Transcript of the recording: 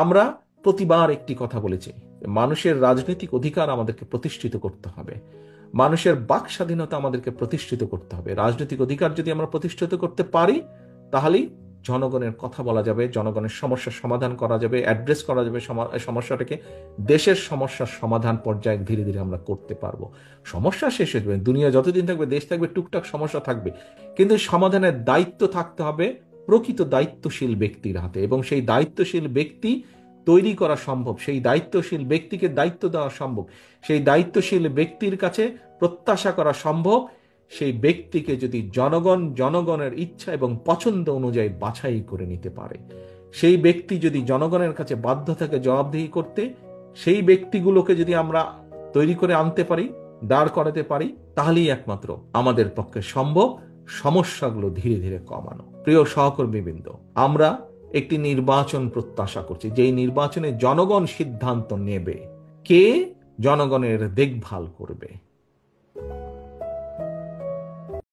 আমরা প্রতিবার একটি কথা বলেছি, মানুষের রাজনৈতিক অধিকার আমাদেরকে প্রতিষ্ঠিত করতে হবে, মানুষের বাক স্বাধীনতা আমাদেরকে প্রতিষ্ঠিত করতে হবে। রাজনৈতিক অধিকার যদি আমরা প্রতিষ্ঠিত করতে পারি, তাহলেই জনগণের কথা বলা যাবে, জনগণের সমস্যার সমাধান করা যাবে, অ্যাড্রেস করা যাবে, সমস্যাটাকে দেশের সমস্যার সমাধান পর্যায়ে ধীরে ধীরে আমরা করতে পারবো। সমস্যা শেষ হয়ে যাবে, দুনিয়া যতদিন থাকবে, দেশ থাকবে, টুকটাক সমস্যা থাকবে, কিন্তু সমাধানের দায়িত্ব থাকতে হবে প্রকৃত দায়িত্বশীল ব্যক্তির হাতে, এবং সেই দায়িত্বশীল ব্যক্তি তৈরি করা সম্ভব, সেই দায়িত্বশীল ব্যক্তিকে দায়িত্ব দেওয়া সম্ভব, সেই দায়িত্বশীল ব্যক্তির কাছে প্রত্যাশা করা সম্ভব, সেই ব্যক্তিকে যদি জনগণের ইচ্ছা এবং পছন্দ অনুযায়ী বাছাই করে নিতে পারে, সেই ব্যক্তি যদি জনগণের কাছে বাধ্য থাকে জবাবদিহি করতে, সেই ব্যক্তিগুলোকে যদি আমরা তৈরি করে আনতে পারি, দাঁড় করাতে পারি, তাহলেই একমাত্র আমাদের পক্ষে সম্ভব সমস্যাগুলো ধীরে ধীরে কমানো। প্রিয় সহকর্মীবৃন্দ, আমরা একটি নির্বাচন প্রত্যাশা করছি, যেই নির্বাচনে জনগণ সিদ্ধান্ত নেবে কে জনগণের দেখভাল করবে।